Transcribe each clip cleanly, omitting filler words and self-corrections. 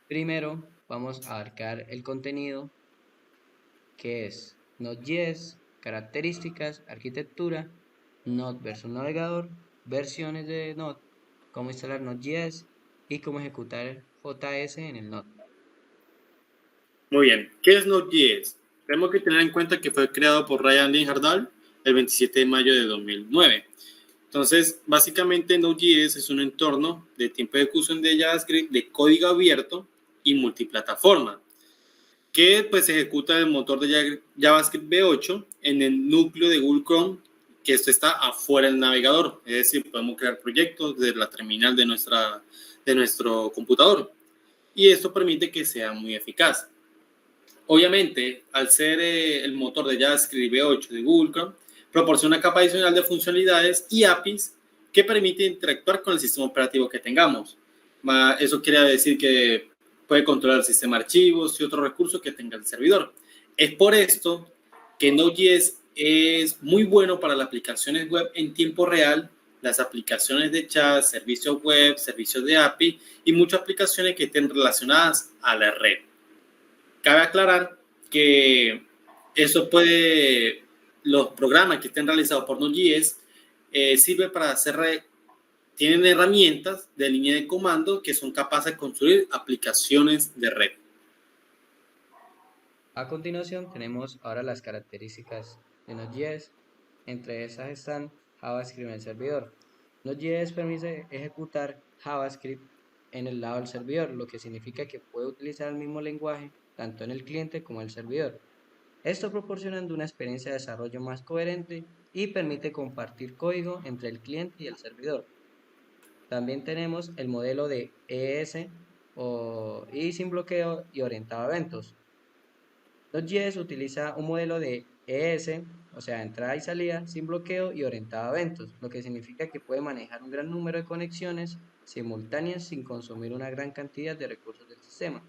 Primero vamos a abarcar el contenido que es Node.js, características, arquitectura, Node versus navegador, versiones de Node, cómo instalar Node.js y cómo ejecutar JS en el Node. Muy bien, ¿qué es Node.js? Tenemos que tener en cuenta que fue creado por Ryan Linhardal el 27 de mayo de 2009. Entonces, básicamente Node.js es un entorno de tiempo de ejecución de JavaScript de código abierto y multiplataforma, que pues ejecuta el motor de JavaScript V8 en el núcleo de Google Chrome, que esto está afuera del navegador, es decir, podemos crear proyectos desde la terminal de nuestro computador, y esto permite que sea muy eficaz. Obviamente, al ser el motor de JavaScript V8 de Google Chrome, proporciona una capa adicional de funcionalidades y APIs que permite interactuar con el sistema operativo que tengamos. Eso quiere decir que puede controlar el sistema de archivos y otros recursos que tenga el servidor. Es por esto que Node.js es muy bueno para las aplicaciones web en tiempo real, las aplicaciones de chat, servicios web, servicios de API y muchas aplicaciones que estén relacionadas a la red. Cabe aclarar que los programas que estén realizados por Node.js sirven para tienen herramientas de línea de comando que son capaces de construir aplicaciones de red. A continuación tenemos ahora las características de Node.js. Entre esas están JavaScript en el servidor. Node.js permite ejecutar JavaScript en el lado del servidor, lo que significa que puede utilizar el mismo lenguaje tanto en el cliente como en el servidor. Esto proporcionando una experiencia de desarrollo más coherente y permite compartir código entre el cliente y el servidor. También tenemos el modelo de ES y sin bloqueo y orientado a eventos. Node.js utiliza un modelo de ES, o sea, entrada y salida, sin bloqueo y orientado a eventos, lo que significa que puede manejar un gran número de conexiones simultáneas sin consumir una gran cantidad de recursos del sistema.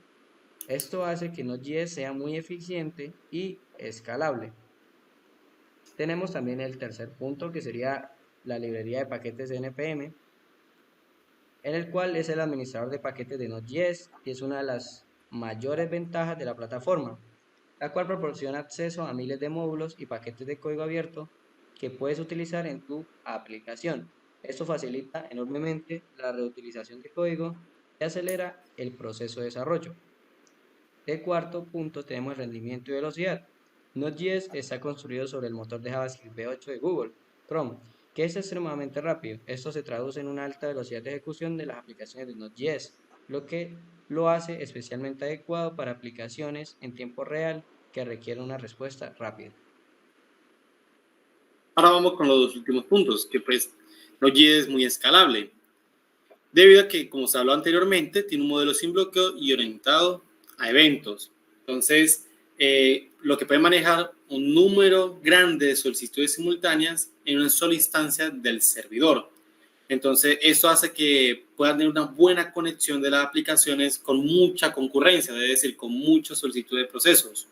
Esto hace que Node.js sea muy eficiente y escalable. Tenemos también el tercer punto, que sería la librería de paquetes de NPM, en el cual es el administrador de paquetes de Node.js y es una de las mayores ventajas de la plataforma, la cual proporciona acceso a miles de módulos y paquetes de código abierto que puedes utilizar en tu aplicación. Esto facilita enormemente la reutilización de código y acelera el proceso de desarrollo. De cuarto punto tenemos el rendimiento y velocidad. Node.js está construido sobre el motor de JavaScript V8 de Google Chrome, que es extremadamente rápido. Esto se traduce en una alta velocidad de ejecución de las aplicaciones de Node.js, lo que lo hace especialmente adecuado para aplicaciones en tiempo real que requieren una respuesta rápida. Ahora vamos con los dos últimos puntos, que pues Node.js es muy escalable, debido a que, como se habló anteriormente, tiene un modelo sin bloqueo y orientado a eventos. Entonces, lo que puede manejar un número grande de solicitudes simultáneas en una sola instancia del servidor. Entonces, eso hace que puedan tener una buena conexión de las aplicaciones con mucha concurrencia, es decir, con muchas solicitudes de procesos.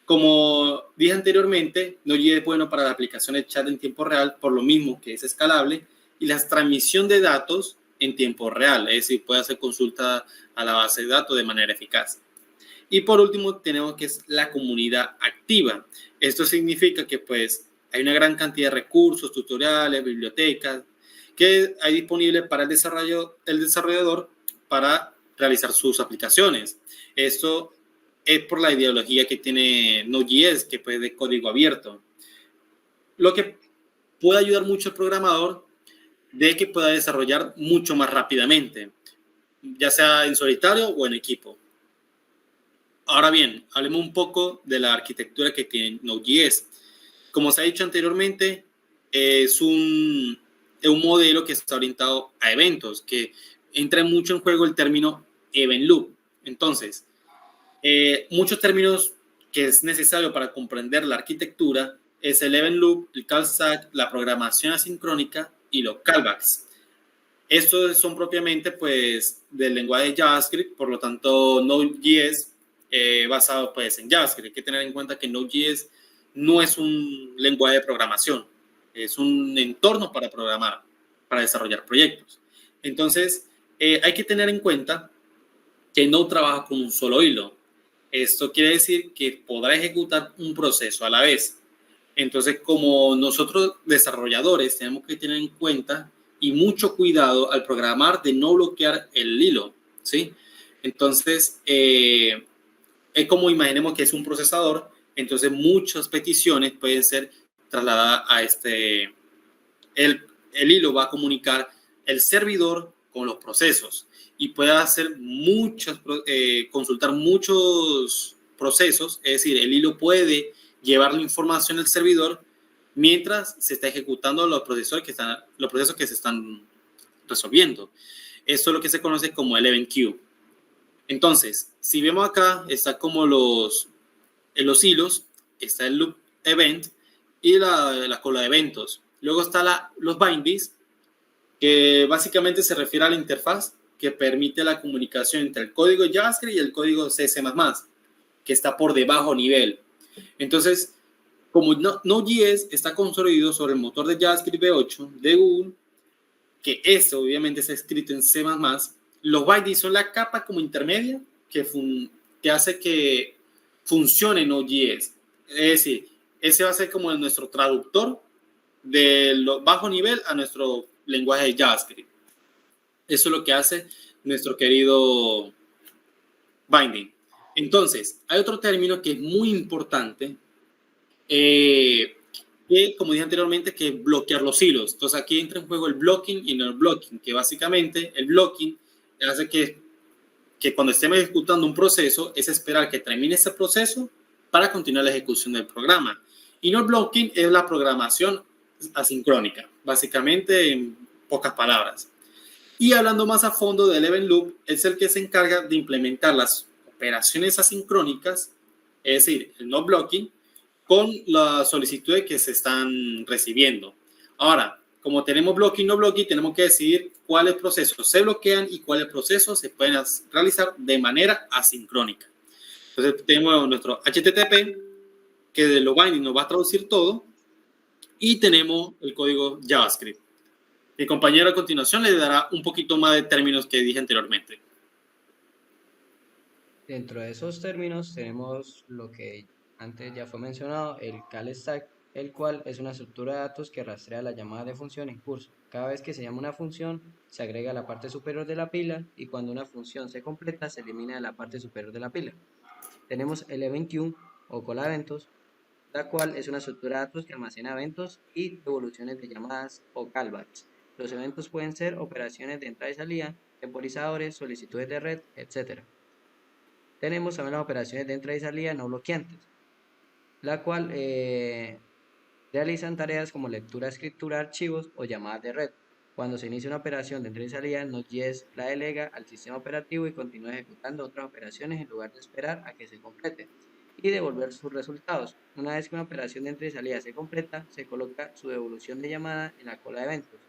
Como dije anteriormente, Node.js es bueno para las aplicaciones de chat en tiempo real, por lo mismo que es escalable, y la transmisión de datos en tiempo real, es decir, puede hacer consulta a la base de datos de manera eficaz. Y por último, tenemos que es la comunidad activa. Esto significa que pues hay una gran cantidad de recursos, tutoriales, bibliotecas, que hay disponibles para el desarrollador para realizar sus aplicaciones. Esto es por la ideología que tiene Node.js, que es de código abierto. Lo que puede ayudar mucho al programador de que pueda desarrollar mucho más rápidamente, ya sea en solitario o en equipo. Ahora bien, hablemos un poco de la arquitectura que tiene Node.js. Como se ha dicho anteriormente, es un modelo que está orientado a eventos, que entra mucho en juego el término event loop. Entonces, muchos términos que es necesario para comprender la arquitectura es el event loop, el callstack, la programación asincrónica y los callbacks. Estos son propiamente pues del lenguaje de JavaScript, por lo tanto Node.js basado pues en JavaScript. Hay que tener en cuenta que Node.js no es un lenguaje de programación, es un entorno para programar, para desarrollar proyectos. Entonces, hay que tener en cuenta que no trabaja con un solo hilo. Esto quiere decir que podrá ejecutar un proceso a la vez. Entonces, como nosotros desarrolladores tenemos que tener en cuenta y mucho cuidado al programar de no bloquear el hilo, ¿sí? Entonces, es como imaginemos que es un procesador, entonces muchas peticiones pueden ser trasladadas a el hilo va a comunicar el servidor con los procesos y puede hacer consultar muchos procesos, es decir, el hilo puede llevar la información al servidor mientras se está ejecutando los procesos que se están resolviendo. Esto es lo que se conoce como el event queue. Entonces, si vemos acá, está como en los hilos, está el loop event y la cola de eventos. Luego está los bindings, que básicamente se refiere a la interfaz que permite la comunicación entre el código JavaScript y el código C++, que está por debajo nivel. Entonces, como Node.js está construido sobre el motor de JavaScript V8 de Google, que eso obviamente está escrito en C++, los bindings son la capa como intermedia que hace que funcione Node.js. Es decir, ese va a ser como nuestro traductor de bajo nivel a nuestro lenguaje de JavaScript. Eso es lo que hace nuestro querido binding. Entonces, hay otro término que es muy importante, que, como dije anteriormente, que es bloquear los hilos. Entonces, aquí entra en juego el blocking y no el blocking, que básicamente el blocking hace que cuando estemos ejecutando un proceso, es esperar que termine ese proceso para continuar la ejecución del programa. Y no el blocking es la programación asincrónica, básicamente en pocas palabras. Y hablando más a fondo del event loop, es el que se encarga de implementar las operaciones asincrónicas, es decir, el no blocking, con las solicitudes que se están recibiendo. Ahora, como tenemos blocking, no blocking, tenemos que decidir cuáles procesos se bloquean y cuáles procesos se pueden realizar de manera asincrónica. Entonces, tenemos nuestro HTTP, que de lo binding nos va a traducir todo, y tenemos el código JavaScript. Mi compañero a continuación le dará un poquito más de términos que dije anteriormente. Dentro de esos términos tenemos lo que antes ya fue mencionado, el call stack, el cual es una estructura de datos que rastrea la llamada de función en curso. Cada vez que se llama una función, se agrega a la parte superior de la pila y cuando una función se completa, se elimina de la parte superior de la pila. Tenemos el event queue o cola de eventos, la cual es una estructura de datos que almacena eventos y devoluciones de llamadas o callbacks. Los eventos pueden ser operaciones de entrada y salida, temporizadores, solicitudes de red, etc. Tenemos también las operaciones de entrada y salida no bloqueantes, la cual realizan tareas como lectura, escritura, archivos o llamadas de red. Cuando se inicia una operación de entrada y salida, Node.js la delega al sistema operativo y continúa ejecutando otras operaciones en lugar de esperar a que se complete y devolver sus resultados. Una vez que una operación de entrada y salida se completa, se coloca su devolución de llamada en la cola de eventos.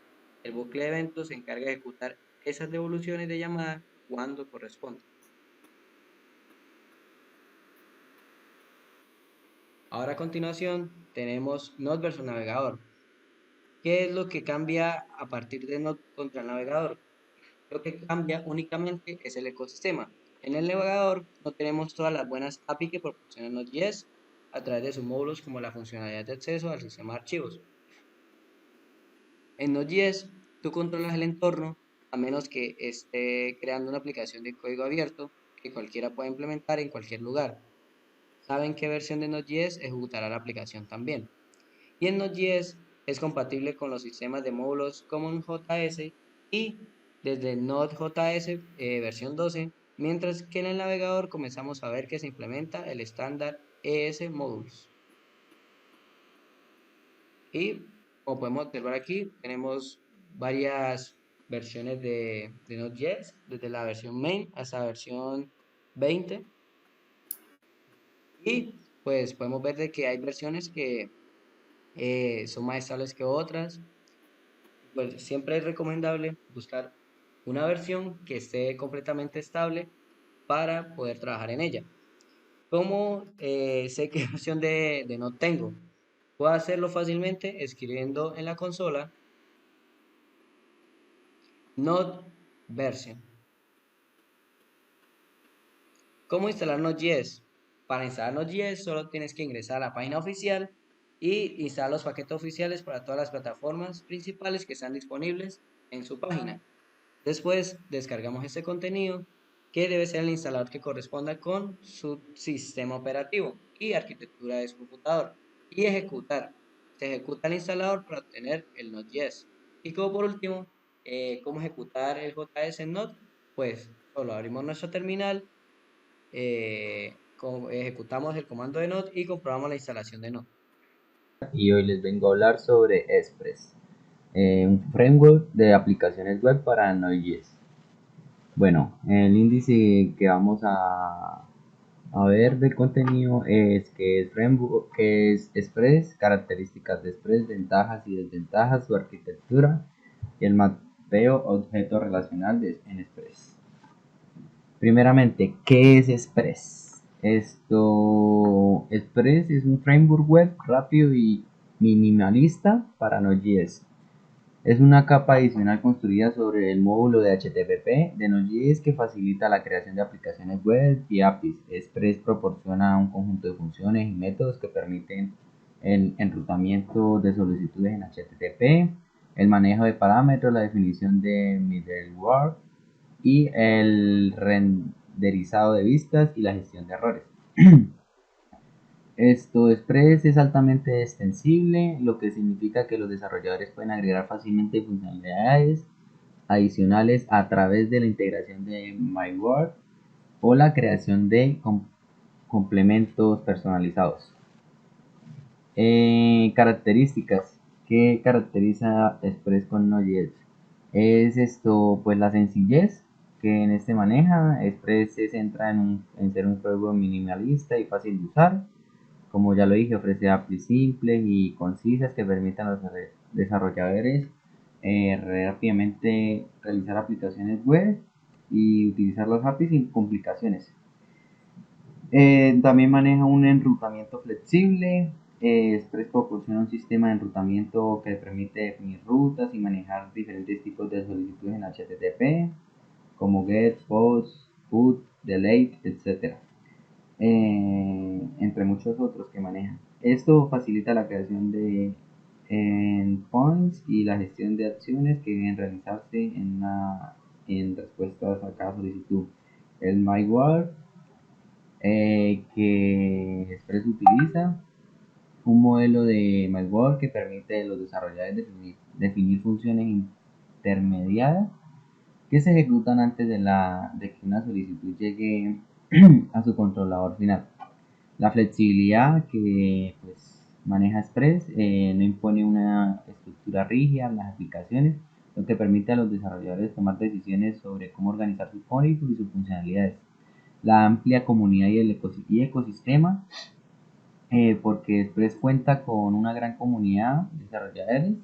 El bucle de eventos se encarga de ejecutar esas devoluciones de llamada cuando corresponde. Ahora a continuación tenemos Node versus navegador. ¿Qué es lo que cambia a partir de Node contra el navegador? Lo que cambia únicamente es el ecosistema. En el navegador no tenemos todas las buenas API que proporciona Node.js a través de sus módulos como la funcionalidad de acceso al sistema de archivos. En Node.js tú controlas el entorno a menos que esté creando una aplicación de código abierto que cualquiera pueda implementar en cualquier lugar. Saben qué versión de Node.js ejecutará la aplicación también. Y en Node.js es compatible con los sistemas de módulos CommonJS y desde Node.js versión 12, mientras que en el navegador comenzamos a ver que se implementa el estándar ES Modules. Y como podemos observar aquí, tenemos varias versiones de Node.js, desde la versión main hasta la versión 20. Y pues podemos ver de que hay versiones que son más estables que otras. Pues siempre es recomendable buscar una versión que esté completamente estable para poder trabajar en ella. ¿Cómo sé qué versión de Node tengo? Puedo hacerlo fácilmente escribiendo en la consola Node version. ¿Cómo instalar Node.js? Para instalar Node.js solo tienes que ingresar a la página oficial y instalar los paquetes oficiales para todas las plataformas principales que están disponibles en su página. Después descargamos este contenido que debe ser el instalador que corresponda con su sistema operativo y arquitectura de su computador y ejecutar. Se ejecuta el instalador para obtener el Node.js. Y como por último, ¿cómo ejecutar el JS en Node? Pues solo abrimos nuestro terminal, ejecutamos el comando de Node y comprobamos la instalación de Node. Y hoy les vengo a hablar sobre Express, un framework de aplicaciones web para Node.js. Bueno, el índice que vamos a ver del contenido es que es framework, que es Express, características de Express, ventajas y desventajas, su arquitectura y el mapeo objeto relacional en Express. Primeramente, ¿qué es Express? Express es un framework web rápido y minimalista para Node.js. Es una capa adicional construida sobre el módulo de HTTP de Node.js que facilita la creación de aplicaciones web y APIs. Express proporciona un conjunto de funciones y métodos que permiten el enrutamiento de solicitudes en HTTP, el manejo de parámetros, la definición de middleware y el renderizado de vistas y la gestión de errores. Express es altamente extensible, lo que significa que los desarrolladores pueden agregar fácilmente funcionalidades adicionales a través de la integración de MyWord o la creación de complementos personalizados. Características. ¿Qué caracteriza Express con Node.js? Pues la sencillez que en este maneja. Express se centra en ser un framework minimalista y fácil de usar. Como ya lo dije, ofrece APIs simples y concisas que permitan a los desarrolladores rápidamente realizar aplicaciones web y utilizar las APIs sin complicaciones. También maneja un enrutamiento flexible. Express proporciona un sistema de enrutamiento que permite definir rutas y manejar diferentes tipos de solicitudes en HTTP, como GET, POST, PUT, DELETE, etc. Entre muchos otros que maneja. Esto facilita la creación de endpoints y la gestión de acciones que deben realizarse en respuestas a cada solicitud. El MyWord que Express utiliza un modelo de MyWord que permite a los desarrolladores definir funciones intermediadas que se ejecutan antes de que una solicitud llegue a su controlador final. La flexibilidad que pues, maneja Express no impone una estructura rígida en las aplicaciones, lo que permite a los desarrolladores tomar decisiones sobre cómo organizar su código y sus funcionalidades. La amplia comunidad y el ecosistema, porque Express cuenta con una gran comunidad de desarrolladores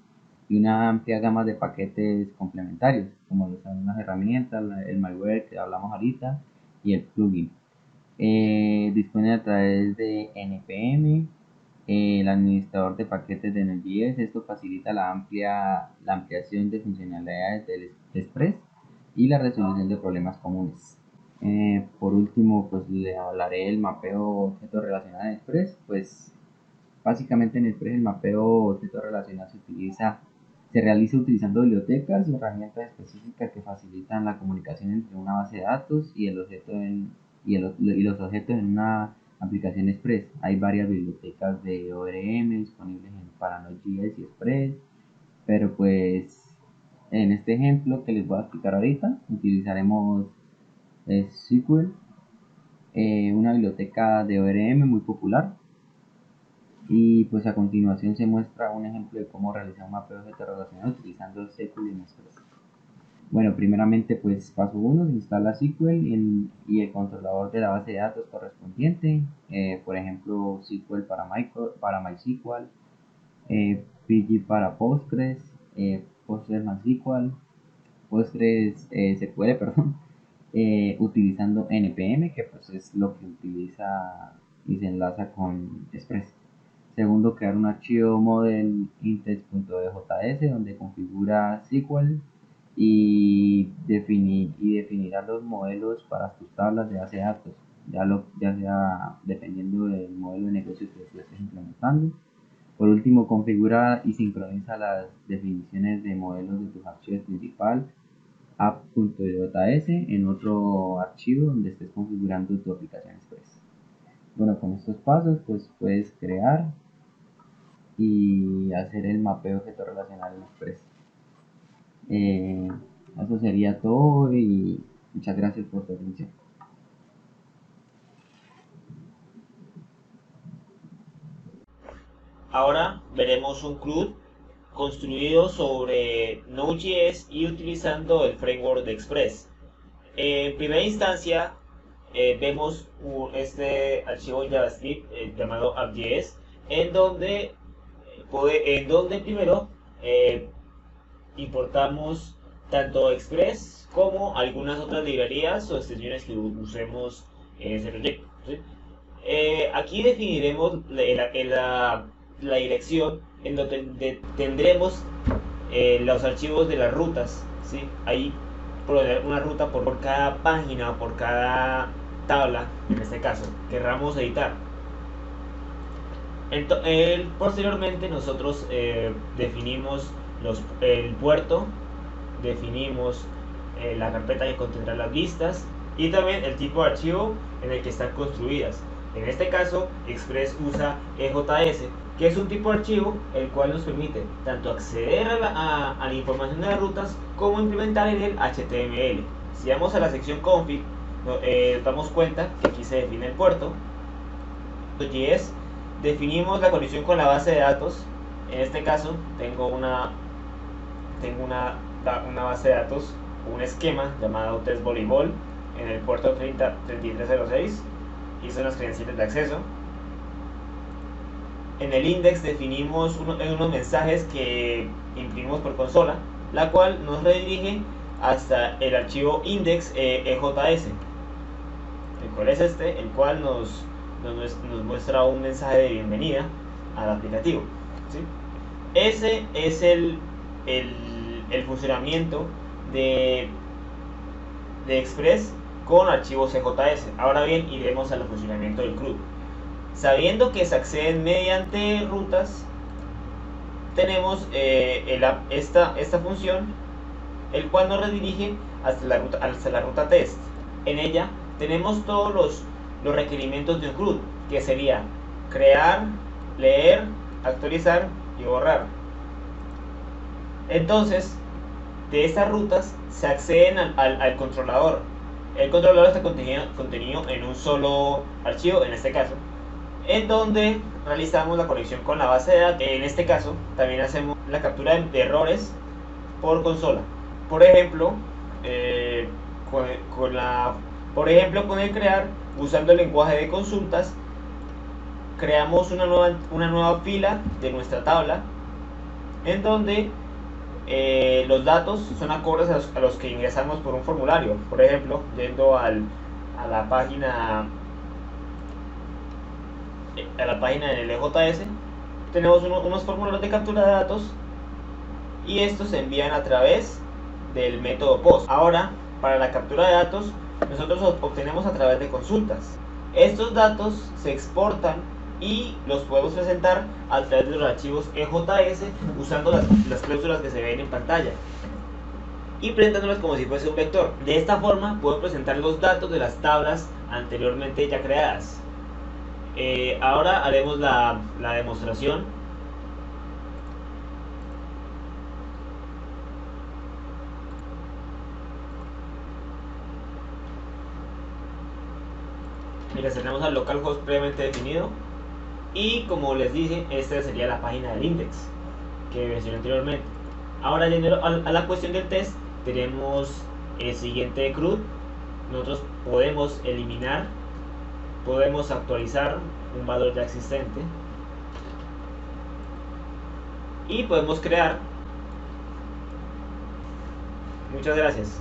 y una amplia gama de paquetes complementarios, como son las herramientas, el malware que hablamos ahorita y el plugin. Dispone a través de NPM, el administrador de paquetes de Node.js. Esto facilita la ampliación de funcionalidades del Express y la resolución de problemas comunes. Por último, pues le hablaré del mapeo objeto relacional en Express. Pues básicamente en Express el mapeo objeto relacional se realiza utilizando bibliotecas y herramientas específicas que facilitan la comunicación entre una base de datos y los objetos en una aplicación Express. Hay varias bibliotecas de ORM disponibles para Node.js y Express, pero pues en este ejemplo que les voy a explicar ahorita utilizaremos SQL, una biblioteca de ORM muy popular. Y pues a continuación se muestra un ejemplo de cómo realizar un mapeo de objetos relacionados utilizando SQL en Express. Bueno, primeramente pues paso 1, se instala SQL y el controlador de la base de datos correspondiente, por ejemplo SQL para MySQL, PG para Postgres, Postgres MySQL, Postgres SQL, perdón, utilizando NPM, que pues es lo que utiliza y se enlaza con Express. Segundo, crear un archivo model index.djs donde configura SQL y definirá los modelos para tus tablas de base de datos. ya sea dependiendo del modelo de negocio que tú estés implementando. Por último, configura y sincroniza las definiciones de modelos de tus archivos principal app.js en otro archivo donde estés configurando tu aplicación Express. Bueno, con estos pasos pues puedes crear y hacer el mapeo objeto relacional en Express. Eso sería todo y muchas gracias por tu atención. Ahora veremos un CRUD construido sobre Node.js y utilizando el framework de Express. En primera instancia vemos este archivo JavaScript llamado app.js en donde primero importamos tanto Express como algunas otras librerías o extensiones que usemos en ese proyecto, ¿sí? Aquí definiremos la dirección en donde tendremos los archivos de las rutas, ¿sí? Ahí poner una ruta por cada página o por cada tabla, en este caso, querramos editar. Posteriormente nosotros definimos el puerto, definimos la carpeta que contendrá las listas y también el tipo de archivo en el que están construidas. En este caso, Express usa EJS, que es un tipo de archivo el cual nos permite tanto acceder a la información de las rutas como implementar en el HTML. Si vamos a la sección config, nos damos cuenta que aquí se define el puerto. .js, definimos la conexión con la base de datos. En este caso tengo una base de datos, un esquema llamado test voleibol en el puerto 3306 y son las credenciales de acceso. En el index definimos unos mensajes que imprimimos por consola, la cual nos redirige hasta el archivo index EJS, el cual es el cual nos muestra un mensaje de bienvenida al aplicativo, ¿sí? Ese es el funcionamiento de Express con archivos EJS. Ahora bien, iremos al funcionamiento del CRUD. Sabiendo que se acceden mediante rutas, tenemos esta función, el cual nos redirige hasta la ruta test. En ella tenemos todos los requerimientos de un CRUD, que sería crear, leer, actualizar y borrar. Entonces, de estas rutas se acceden al controlador. El controlador está contenido en un solo archivo, en este caso, en donde realizamos la conexión con la base de datos. En este caso, también hacemos la captura de errores por consola. Por ejemplo, con el crear, usando el lenguaje de consultas, creamos una nueva fila de nuestra tabla, en donde los datos son acordes a los que ingresamos por un formulario. Por ejemplo, yendo a la página en el EJS, tenemos unos formularios de captura de datos y estos se envían a través del método POST. Ahora, para la captura de datos, nosotros obtenemos a través de consultas. Estos datos se exportan y los podemos presentar a través de los archivos EJS usando las cláusulas que se ven en pantalla y presentándolas como si fuese un vector. De esta forma puedo presentar los datos de las tablas anteriormente ya creadas. Ahora haremos la demostración. Mira, tenemos al localhost previamente definido y, como les dije, esta sería la página del index que mencioné anteriormente. Ahora, yendo a la cuestión del test, tenemos el siguiente CRUD. Nosotros podemos eliminar, podemos actualizar un valor ya existente y podemos crear. Muchas gracias.